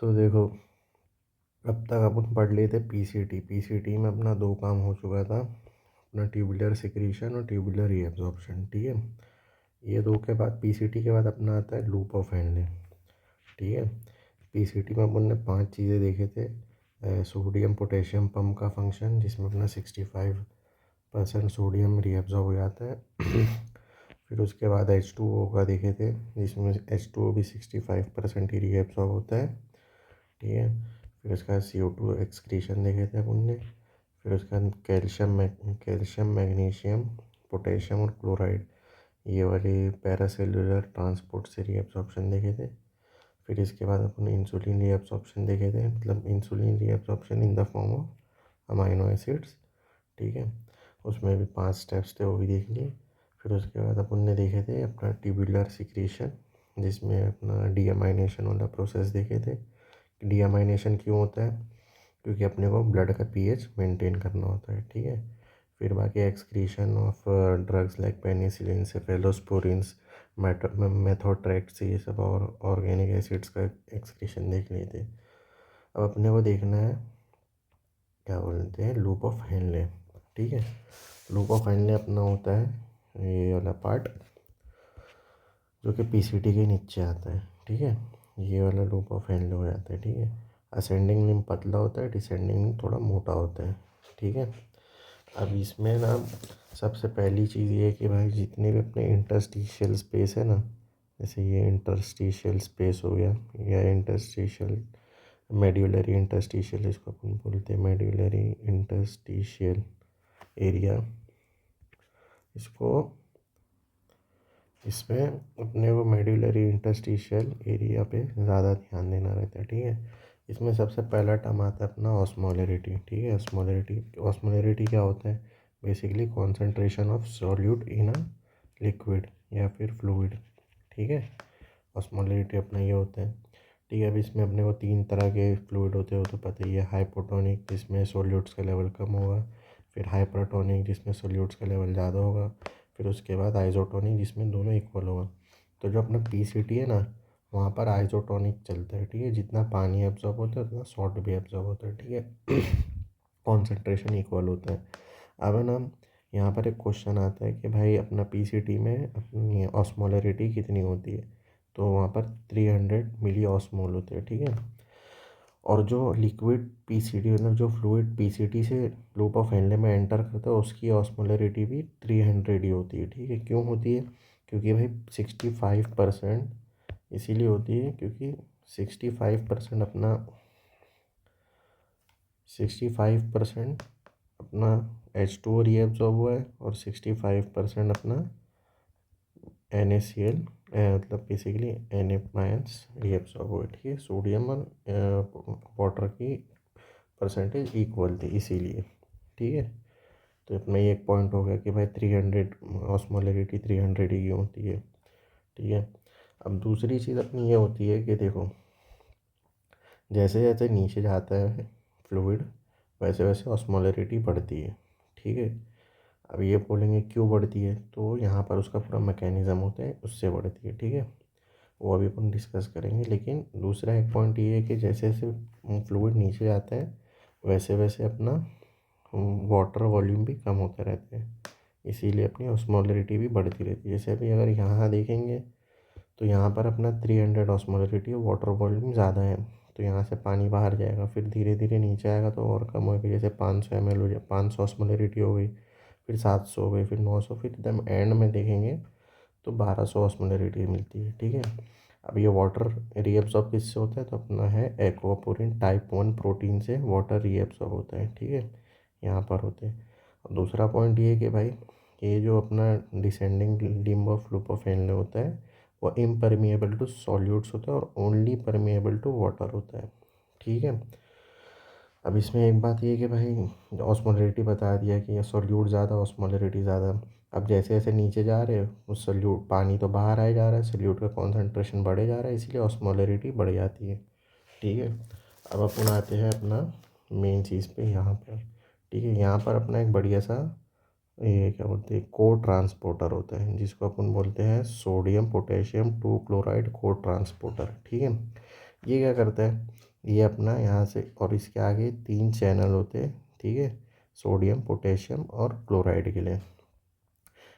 तो देखो, अब तक अपन पढ़ लिए थे पीसीटी। पीसीटी में अपना दो काम हो चुका था, अपना ट्यूबुलर सिक्रीशन और ट्यूबुलर रीअब्जॉर्प्शन। ठीक है, ये दो के बाद पीसीटी के बाद अपना आता है लूप ऑफ हेनले। ठीक है, पीसीटी में अपन ने 5 चीज़ें देखे थे। सोडियम पोटेशियम पंप का फंक्शन, जिसमें अपना 65% सोडियम रीअब्जॉर्ब हो जाता है। फिर उसके बाद H2O का देखे थे, जिसमें H2O भी 65% ही रीअब्जॉर्ब होता है। ठीक है, फिर उसका CO2 एक्सक्रीशन देखे थे अपन ने। फिर उसका कैल्शियम मैग्नीशियम पोटेशियम और क्लोराइड, ये वाले पैरासेलुलर ट्रांसपोर्ट से रीअब्जॉर्प्शन देखे थे। फिर इसके बाद अपन इंसुलिन रीअब्जॉर्प्शन देखे थे, मतलब insulin reabsorption in the form of amino acids. ठीक है, उसमें भी 5 स्टेप्स थे, वो भी देख लिए। फिर उसके बाद अपन ने देखे थे अपना ट्यूबुलर सिक्रीशन, जिसमें अपना डीअमाइनेशन वाला प्रोसेस देखे थे। डीअमाइनेशन क्यों होता है? क्योंकि अपने को ब्लड का पीएच मेंटेन करना होता है। ठीक है, फिर बाकी excretion of drugs like penicillin, cephalosporins, methotrexate, ये सब और ऑर्गेनिक एसिड्स का एक्सक्रीशन देख लिए थे। अब अपने को देखना है, क्या बोलते हैं, लूप ऑफ हेनले। ठीक है, लूप ऑफ हेनले अपना होता है ये वाला पार्ट, जो कि पीसीटी के नीचे आता है। ठीक है, ये वाला लूप ऑफ हेनले हो जाता है। ठीक है, असेंडिंग लिम्ब पतला होता है, डिसेंडिंग लिम्ब थोड़ा मोटा होता है। ठीक है, अब इसमें ना सबसे पहली चीज़ ये है कि भाई जितने भी अपने इंटरस्टिशियल स्पेस है ना, जैसे ये इंटरस्टिशियल स्पेस हो गया, या इंटरस्टिशियल मेड्यूलरी इंटरस्टिशियल, इसको अपन बोलते हैं मेड्यूलरी इंटरस्टिशियल एरिया। इसको इसमें अपने को मेड्यूलरी इंटरस्टिशियल एरिया पे ज़्यादा ध्यान देना रहता है। ठीक है, इसमें सबसे पहला टर्म आता है अपना ऑस्मोलरिटी। ठीक है, ऑस्मोलरिटी क्या होता है? Basically concentration of solute in a liquid या फिर फ्लूइड। ठीक है, ऑस्मोलरिटी अपना ये होता है। ठीक है, अब इसमें अपने को 3 तरह के फ्लूइड होते हो तो पता ही है। हाइपोटोनिक, जिसमें सोल्यूट्स का लेवल कम होगा। फिर हाइपरटोनिक, जिसमें सोल्यूट्स का लेवल ज़्यादा होगा। फिर उसके बाद आइसोटोनिक, जिसमें दोनों इक्वल होगा। तो जो अपना पीसीटी है ना, वहाँ पर आइसोटोनिक चलता है। ठीक है, जितना पानी एब्जॉर्ब होता है उतना सॉल्ट भी एब्जॉर्ब होता है। ठीक है, कॉन्सेंट्रेशन इक्वल होता है। अब है ना, यहाँ पर एक क्वेश्चन आता है कि भाई अपना पीसीटी में अपनी ऑस्मोलरिटी कितनी होती है? तो वहाँ पर 300 मिली ऑस्मोल होते हैं। ठीक है, और जो लिक्विड पीसीटी, मतलब जो फ्लूइड पीसीटी से लूप ऑफ हेनले में एंटर करता है, उसकी ऑस्मोलरिटी भी 300 ही होती है। ठीक है, क्यों होती है? क्योंकि भाई 65% इसीलिए होती है क्योंकि 65% अपना 65% अपना H2O रीएब्जॉर्ब हुआ है, और 65% अपना NaCl, मतलब बेसिकली Na- रीएब्जॉर्ब हुआ है। ठीक है, सोडियम और वाटर की परसेंटेज इक्वल थी इसीलिए। ठीक है, तो अपना ये एक पॉइंट हो गया कि भाई 300 ऑस्मोलरिटी 300 ही होती है। ठीक है, अब दूसरी चीज़ अपनी ये होती है कि देखो, जैसे जैसे नीचे जाता है फ्लूइड, वैसे वैसे ऑस्मोलरिटी बढ़ती है। ठीक है, अब ये बोलेंगे क्यों बढ़ती है, तो यहाँ पर उसका पूरा मैकेनिज़्म होता है, उससे बढ़ती है। ठीक है, वो अभी अपन डिस्कस करेंगे। लेकिन दूसरा एक पॉइंट ये है कि जैसे जैसे फ्लूइड नीचे जाता है, वैसे वैसे अपना वाटर वॉल्यूम भी कम होता रहता है, इसीलिए अपनी ऑस्मोलरिटी भी बढ़ती रहती है। जैसे अभी अगर यहाँ देखेंगे तो यहाँ पर अपना 300 ऑस्मोलरिटी, वाटर वॉल्यूम ज़्यादा है, तो यहाँ से पानी बाहर जाएगा, फिर धीरे धीरे नीचे आएगा तो और कम होगी। जैसे 500 ml हो जाए, 500 ऑस्मोलरिटी हो गई, फिर 700 हो गई, फिर 900, फिर एकदम एंड में देखेंगे तो 1200 ऑस्मोलरिटी मिलती है। ठीक है, अब ये वाटर रीएब्सॉर्ब किससे होता है? तो अपना है एक्वापोरिन टाइप 1 प्रोटीन से वाटर रीएब्सॉर्ब होता है। ठीक है, यहाँ पर होते हैं। और दूसरा पॉइंट ये है कि भाई ये जो अपना descending limb of loop of Henle होता है, वो इम्परमिएबल टू सॉल्यूट्स होता है और ओनली परमिएबल टू वाटर होता है। ठीक है, अब इसमें एक बात ये है कि भाई ऑस्मोलरिटी बता दिया कि ये सॉल्यूट ज़्यादा, ऑस्मोलरिटी ज़्यादा। अब जैसे जैसे नीचे जा रहे हैं उस सॉल्यूट पानी तो बाहर आए जा रहा है, सॉल्यूट का कॉन्सेंट्रेशन बढ़े जा रहा है, इसलिए ऑस्मोलरिटी बढ़ जाती है। ठीक है, अब अपन आते हैं अपना मेन चीज़ पे यहाँ पर। ठीक है, यहाँ पर अपना एक बढ़िया सा ये क्या बोलते हैं, को ट्रांसपोर्टर होता है, जिसको अपन बोलते हैं सोडियम पोटेशियम 2 क्लोराइड को ट्रांसपोर्टर। ठीक है, ये क्या करता है? ये अपना यहाँ से, और इसके आगे 3 चैनल होते हैं, ठीक है, सोडियम, पोटेशियम और क्लोराइड के लिए।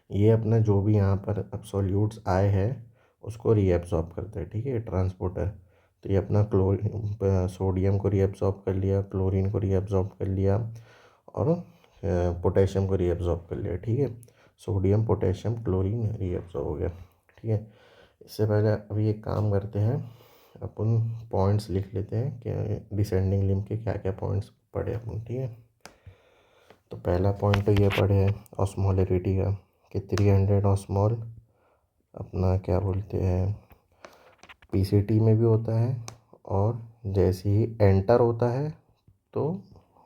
ये अपना जो भी यहाँ पर एब्सोल्यूट्स आए हैं उसको रीएब्सॉर्ब करते हैं, ठीक है, ट्रांसपोर्टर। तो ये अपना सोडियम को रीएब्सॉर्ब कर लिया, क्लोरीन को रीएब्सॉर्ब कर लिया, और पोटेशियम को रीएब्सॉर्ब कर लिया, ठीक है। सोडियम, पोटेशियम, क्लोरीन रीएब्सॉर्ब हो गया, ठीक है। इससे पहले अभी एक काम करते हैं, अपन पॉइंट्स लिख लेते हैं कि डिसेंडिंग लिम्ब के क्या क्या पॉइंट्स पढ़े अपन, ठीक है। तो पहला पॉइंट तो ये पढ़े है ऑस्मोलरिटी का, कि 300 ऑस्मोल अपना क्या बोलते हैं पीसीटी में भी होता है, और जैसे ही एंटर होता है तो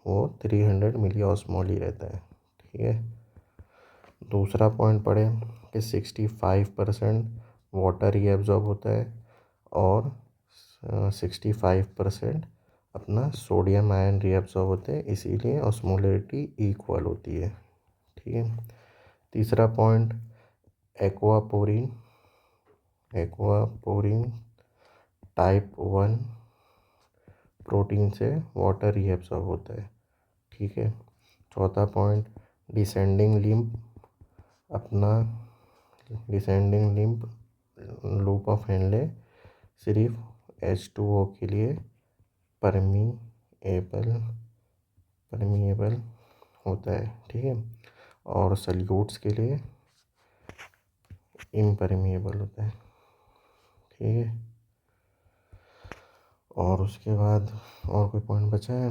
वो 300 मिली ऑस्मोल ही रहता है, ठीक है। दूसरा पॉइंट पढ़े कि 65% वाटर ही एब्जॉर्ब होता है, और 65% अपना सोडियम आयन रीअब्सॉर्ब होते हैं, इसीलिए ऑस्मोलरिटी इक्वल होती है, ठीक है। तीसरा point aquaporin, aquaporin type 1 protein से वाटर रीअब्सॉर्ब होता है, ठीक है। चौथा पॉइंट डिसेंडिंग लिम्ब, अपना descending limb loop of Henle सिर्फ H2O के लिए परमीएबल परमीएबल होता है, ठीक है, और सल्यूट्स के लिए इम्परमीएबल होता है, ठीक है। और उसके बाद और कोई पॉइंट बचा है?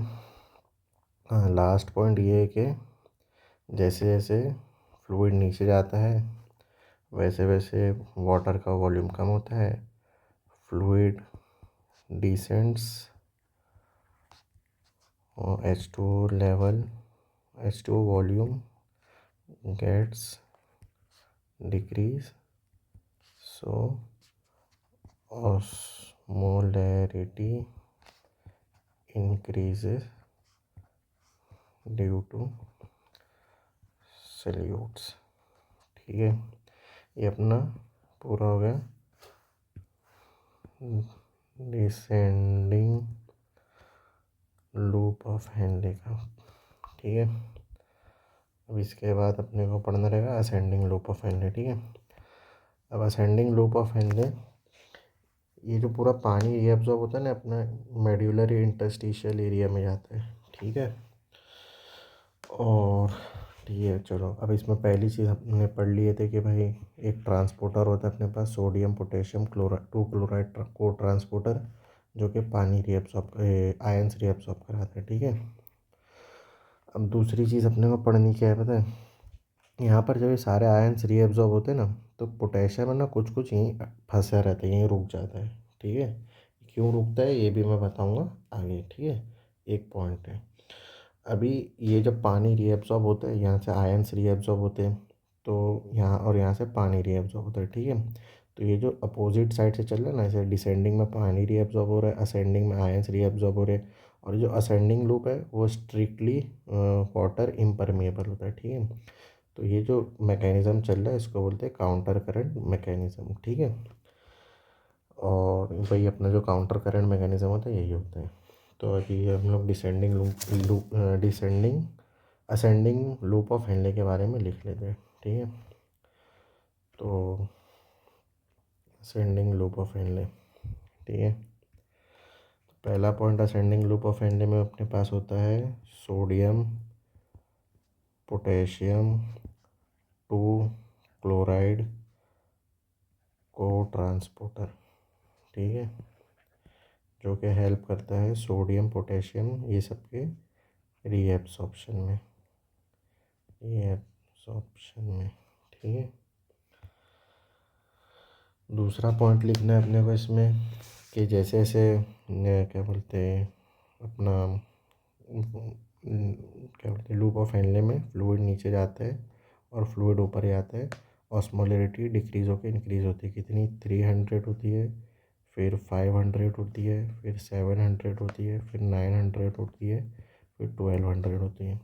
हाँ, लास्ट पॉइंट ये है कि जैसे जैसे फ्लूइड नीचे जाता है वैसे वैसे वाटर का वॉल्यूम कम होता है, फ्लूइड डिसेंड्स और H2O level, H2O volume gets decrease, so osmolarity increases due to solutes, ठीक है। ये अपना पूरा हो गया डिसेंडिंग लूप ऑफ हेनले का, ठीक है। अब इसके बाद अपने को पढ़ना रहेगा असेंडिंग लूप ऑफ हेनले, ठीक है। अब असेंडिंग लूप ऑफ हेनले, ये जो पूरा पानी रीअब्सॉर्ब होता है ना अपना मेड्यूलरी इंटरस्टिशियल एरिया में जाता है, ठीक है। और ठीक है, चलो अब इसमें पहली चीज़ हमने पढ़ लिए थे कि भाई एक ट्रांसपोर्टर होता है अपने पास, सोडियम पोटेशियम क्लोराइड 2 क्लोराइड को ट्रांसपोर्टर, जो कि पानी रीअब्सॉर्ब आयंस रीअब्सॉर्ब कराता है, ठीक है। अब दूसरी चीज़ अपने को पढ़नी क्या है पता है, यहाँ पर जब ये सारे आयंस रीअब्सॉर्ब होते हैं ना तो पोटेशियम है ना कुछ कुछ यहीं फंसा रहता है, यहीं रुक जाता है, ठीक है। क्यों रुकता है ये भी मैं बताऊँगा आगे, ठीक है। एक पॉइंट है, अभी ये जब पानी रीअब्सॉर्ब होता है यहाँ से आयंस रीअब्सॉर्ब होते हैं, तो यहाँ और यहाँ से पानी रीअब्सॉर्ब होता है, ठीक है। तो ये जो अपोजिट साइड से चल रहा है ना, ऐसे डिसेंडिंग में पानी रीअब्सॉर्ब हो रहा है, असेंडिंग में आयंस रीअब्सॉर्ब हो रहे हैं, और जो असेंडिंग लूप है वो स्ट्रिक्टली वाटर इम्परमेबल होता है, ठीक है। तो ये जो मैकेनिज़्म चल रहा है इसको बोलते हैं काउंटर करंट मैकेनिज़्म, ठीक है। और भाई अपना जो काउंटर करंट मैकेनिज़्म होता है यही होता है। तो अभी हम लोग descending ascending loop of Henle के बारे में लिख लेते हैं, ठीक है। तो असेंडिंग लूप ऑफ हेनले, ठीक है। पहला point ascending loop of Henle में अपने पास होता है सोडियम पोटेशियम 2 क्लोराइड को ट्रांसपोर्टर, ठीक है, जो कि हेल्प करता है सोडियम पोटेशियम ये सब के रीएब्सॉर्प्शन में, ठीक है। दूसरा पॉइंट लिखना है अपने को इसमें कि जैसे जैसे क्या बोलते हैं अपना क्या बोलते हैं लूप ऑफ हेनले में फ्लूइड नीचे जाता है और फ्लूइड ऊपर ही आता है, ऑस्मोलरिटी डिक्रीज़ होकर इंक्रीज़ होती है, कितनी 300 होती है, फिर 500 होती है, फिर 700 होती है, फिर 900 होती है, फिर 1200 होती है,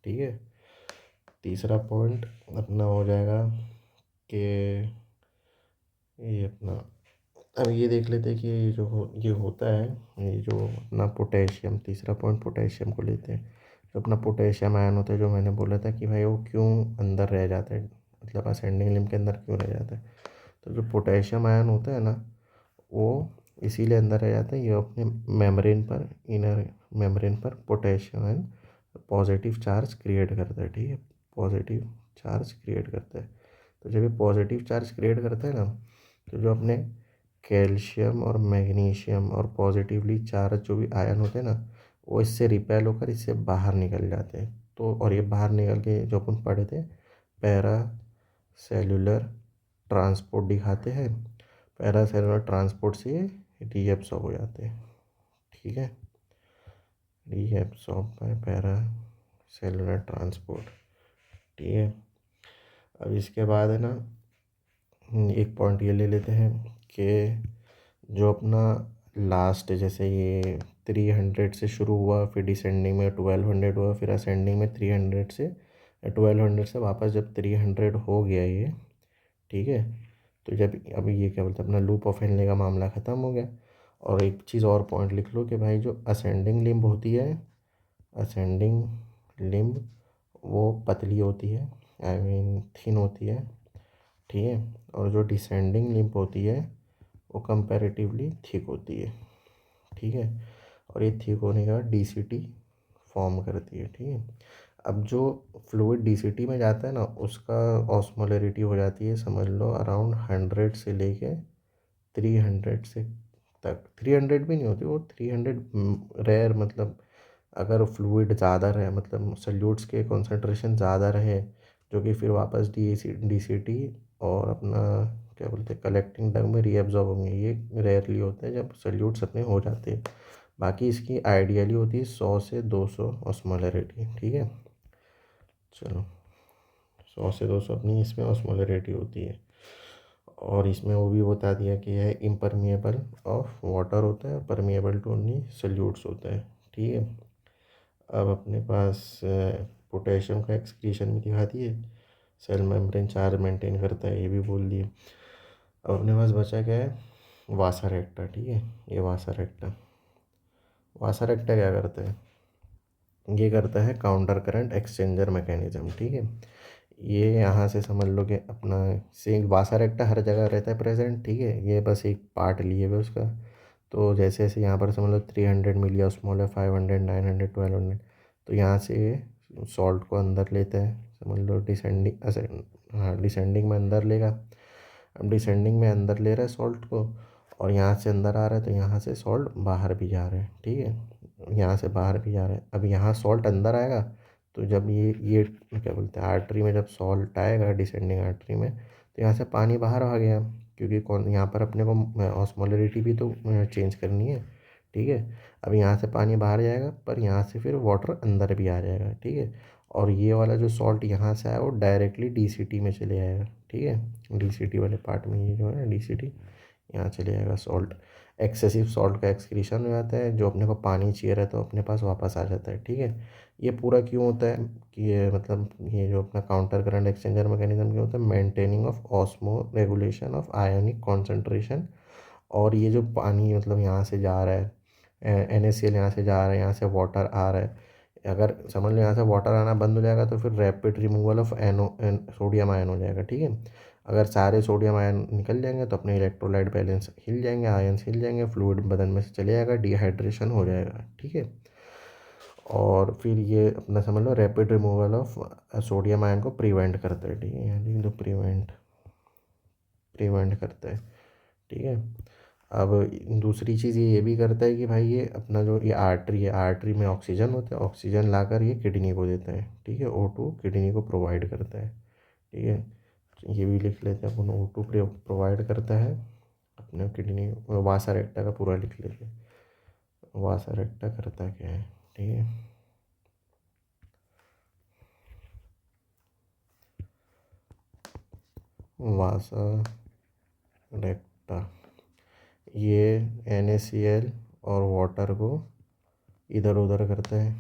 ठीक है। तीसरा पॉइंट अपना हो जाएगा कि ये अपना अब ये देख लेते हैं कि ये होता है, ये जो अपना पोटेशियम, तीसरा पॉइंट पोटेशियम को लेते हैं। जो अपना पोटेशियम आयन होता है, जो मैंने बोला था कि भाई वो क्यों अंदर रह जाता है, मतलब असेंडिंग लिम्ब के अंदर क्यों रह जाता है। तो जो पोटेशियम आयन होता है ना, वो इसीलिए अंदर रह जाता है, ये अपने मेम्ब्रेन पर, इनर मेम्ब्रेन पर potassium ion positive charge create करता है, ठीक है, पॉजिटिव चार्ज क्रिएट करता है। तो जब ये पॉजिटिव चार्ज क्रिएट करता है ना, तो जो अपने कैल्शियम और मैग्नीशियम और पॉजिटिवली चार्ज जो भी आयन होते हैं ना, वो इससे रिपेल होकर इससे बाहर निकल जाते हैं। तो और ये बाहर निकल के जो अपन पढ़े थे पैरा सेलुलर ट्रांसपोर्ट दिखाते हैं, पैरा सेलुलर ट्रांसपोर्ट से ये रीएब्सॉर्ब हो जाते हैं, ठीक है, reabsorb by paracellular transport, ठीक है। अब इसके बाद है ना, एक पॉइंट ये ले लेते हैं कि जो अपना लास्ट, जैसे ये 300 से शुरू हुआ, फिर डिसेंडिंग में 1200 हुआ, फिर असेंडिंग में 300 से 1200 से वापस जब 300 हो गया ये, ठीक है। तो जब अभी ये क्या बोलते हैं, अपना लूप ऑफ हेनले का मामला ख़त्म हो गया। और एक चीज़ और पॉइंट लिख लो कि भाई जो असेंडिंग लिम्ब होती है, असेंडिंग लिम्ब वो पतली होती है, आई मीन थिन होती है, ठीक है। और जो डिसेंडिंग लिम्ब होती है वो कंपैरेटिवली थिक होती है, ठीक है। और ये थिक होने के बाद डीसीटी फॉर्म करती है, ठीक है। अब जो फ्लूइड डीसीटी में जाता है ना, उसका ऑस्मोलरिटी हो जाती है, समझ लो अराउंड 100 से लेके 300 से तक, 300 भी नहीं होती वो, 300 रेयर, मतलब अगर फ्लूइड ज़्यादा रहे, मतलब सल्यूट्स के कॉन्सेंट्रेशन ज़्यादा रहे, जो कि फिर वापस डीसीटी और अपना क्या बोलते हैं कलेक्टिंग डग में रीअब्जॉर्ब होंगे, ये रेयरली होता है जब सल्यूट्स अपने हो जाते हैं। बाकी इसकी आइडियली होती है 100 से 200 ऑस्मोलरिटी, ठीक है। चलो 100 से 200 अपनी इसमें ऑस्मोलरिटी होती है। और इसमें वो भी बता दिया कि यह इम्परमिएबल ऑफ वाटर होता है, परमिएबल टू ओनली सल्यूट्स होता है, ठीक है। अब अपने पास पोटेशियम का एक्सक्रीशन भी दिखा दिए, सेल मेम्ब्रेन चार्ज मेंटेन करता है ये भी बोल दिए। अब अपने पास बचा क्या है, वासा रेक्टा, ठीक है। ये वासा रेक्टा, वासा रेक्टा क्या करता है, ये करता है काउंटर करंट एक्सचेंजर मैकेनिज्म, ठीक है। ये यहाँ से समझ लो कि अपना सेम वासा रेक्टा हर जगह रहता है प्रेजेंट, ठीक है। ये बस एक पार्ट लिए हुए उसका। तो जैसे जैसे यहाँ पर समझ लो 300 मिली ऑस्मोल है, 500, 900, 1200, तो यहाँ से ये सॉल्ट को अंदर लेता है, समझ लो डिसेंडिंग, हाँ डिसेंडिंग में अंदर लेगा। अब डिसेंडिंग में अंदर ले रहा है सॉल्ट को, और यहाँ से अंदर आ रहा है, तो यहाँ से सॉल्ट बाहर भी जा रहा है, ठीक है, यहाँ से बाहर भी जा रहा है। अब यहाँ सॉल्ट अंदर आएगा, तो जब ये क्या बोलते हैं आर्टरी में जब सॉल्ट आएगा डिसेंडिंग आर्टरी में, तो यहाँ से पानी बाहर आ गया, क्योंकि कौन यहाँ पर अपने को ऑस्मोलरिटी भी तो चेंज करनी है, ठीक है। अब यहाँ से पानी बाहर जाएगा, पर यहाँ से फिर वाटर अंदर भी आ जाएगा, ठीक है। और ये वाला जो सॉल्ट यहाँ से आया वो डायरेक्टली डीसीटी में चले जाएगा, ठीक है, डीसीटी वाले पार्ट में, ये जो है ना डीसीटी, यहाँ चले जाएगा सॉल्ट। एक्सेसिव सॉल्ट का एक्सक्रीशन हो जाता है, जो अपने को पानी चाहिए रहता है तो अपने पास वापस आ जाता है, ठीक है। ये पूरा क्यों होता है कि ये मतलब ये जो अपना काउंटर करंट एक्सचेंजर मैकेनिज्म क्यों होता है, maintaining of osmo regulation of ionic concentration. और ये जो पानी मतलब यहाँ से जा रहा है, NaCl यहाँ से जा रहा है, यहाँ से वाटर आ रहा है, अगर समझ लो यहाँ से वाटर आना बंद हो जाएगा तो फिर rapid removal of sodium ion हो जाएगा, ठीक है। अगर सारे सोडियम आयन निकल जाएंगे तो अपने इलेक्ट्रोलाइट बैलेंस हिल जाएंगे, आयन्स हिल जाएंगे, फ्लूइड बदन में से चले जाएगा, डिहाइड्रेशन हो जाएगा, ठीक है। और फिर ये अपना समझ लो rapid removal of sodium ion को प्रिवेंट करता है, ठीक है, यानी तो प्रिवेंट प्रिवेंट करता है, ठीक है। अब दूसरी चीज़ ये भी करता है कि भाई ये अपना जो ये आर्टरी है, आर्टरी में ऑक्सीजन होता है, ऑक्सीजन लाकर ये किडनी को देता है, ठीक है, O2 किडनी को प्रोवाइड करता है, ठीक है। ये भी लिख लेते हैं अपन, O2 प्रोवाइड करता है अपने किडनी, वासा रेक्टा का पूरा लिख लेते हैं, वासा रेक्टा करता क्या है, ठीक है। वासा रेक्टा ये NaCl और वाटर को इधर उधर करता है,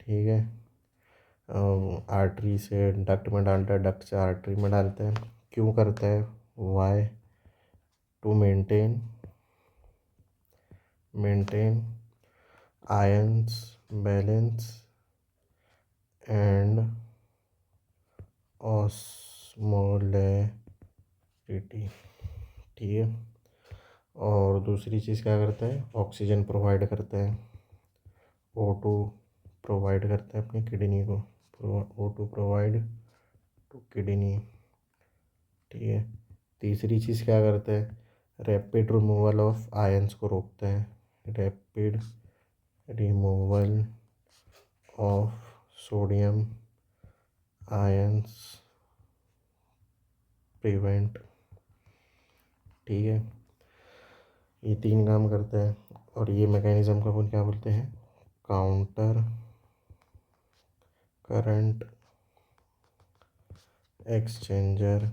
ठीक है। आर्टरी से डक्ट में डालता है, डक्ट से आर्टरी में डालता है, क्यों करता है, why, to maintain maintain ions balance and osmolarity. ठीक है। और दूसरी चीज़ क्या करता है, ऑक्सीजन प्रोवाइड करता है, O2 प्रोवाइड करता है अपनी किडनी को, O2 प्रोवाइड टू किडनी। ठीक है। तीसरी चीज़ क्या करता है, रैपिड रिमूवल ऑफ आयंस को रोकता है, rapid removal of sodium ions prevent. ठीक है। ये 3 काम करता है। और ये मैकेनिज्म को अपन क्या बोलते हैं, काउंटर करंट एक्सचेंजर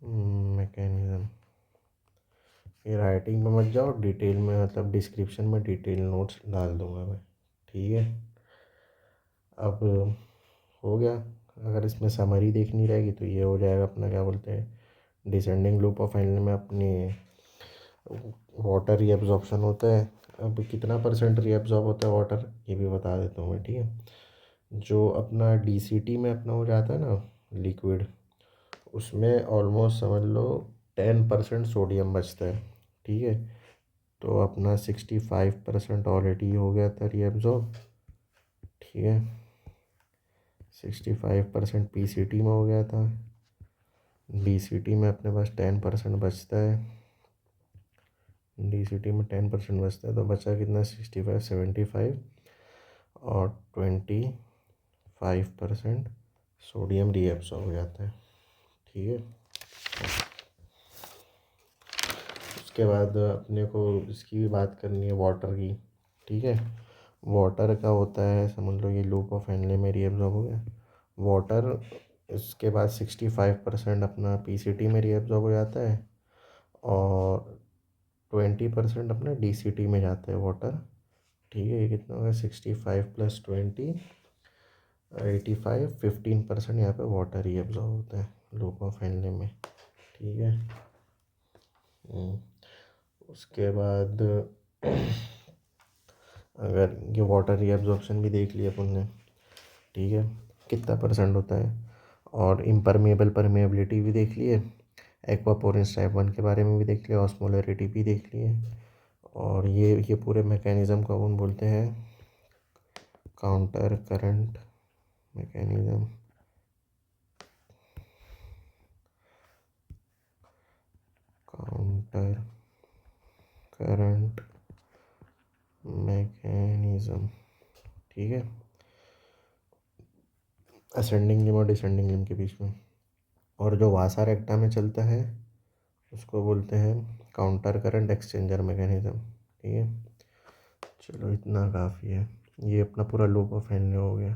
मैकेनिज्म। ये राइटिंग में मत जाओ, डिटेल में, मतलब डिस्क्रिप्शन में डिटेल नोट्स डाल दूंगा मैं। ठीक है। अब हो गया। अगर इसमें समरी देखनी रहेगी तो ये हो जाएगा अपना, क्या बोलते हैं, डिसेंडिंग लूप ऑफ एनल में अपनी वाटर रीअब्जॉर्प्शन होता है। अब कितना % रीअब्जॉर्ब होता है वाटर, ये भी बता देता हूँ मैं। ठीक है। जो अपना DCT में अपना हो जाता है ना लिक्विड, उसमें ऑलमोस्ट समझ लो 10% सोडियम बचता है। ठीक है। तो अपना 65% ऑलरेडी हो गया था रीअब्जॉर्ब। ठीक है। 65% PCT में हो गया था। DCT में अपने पास 10% बचता है। DCT में 10% बचता है, तो बचा कितना, 65 75 और 25% सोडियम रीअब्सॉर्ब हो जाता है। ठीक है। उसके बाद अपने को इसकी भी बात करनी है, वाटर की। ठीक है। वाटर का होता है, समझ लो ये लूप ऑफ हेनले में रीअब्सॉर्ब हो गया वाटर। इसके बाद 65% अपना PCT में रीअब्सॉर्ब हो जाता है, और 20% अपना DCT में जाता है वाटर। ठीक है। ये कितना होगा, 65 + 20 85, 15% यहाँ पे वाटर रीअब्सॉर्ब होता है लूप ऑफ हेनले में। ठीक है। उसके बाद अगर ये वाटर रीअब्जॉर्प्शन भी देख लिया अपन ने, ठीक है, कितना % होता है, और इम्परमेबल परमेबिलिटी भी देख लिए, एक्वापोरेंस टाइप 1 के बारे में भी देख लिया, ऑस्मोलैरिटी भी देख लिए। और ये पूरे मैकेनिज़्म को अपन बोलते हैं counter current mechanism. Counter current mechanism. ठीक है। असेंडिंग लिम्ब और डिसेंडिंग लिम्ब के बीच में। और जो वासा रेक्टा में चलता है उसको बोलते हैं काउंटर करंट एक्सचेंजर मैकेनिज़्म। ठीक है। चलो इतना काफ़ी है, ये अपना पूरा लूप ऑफ हेनले हो गया।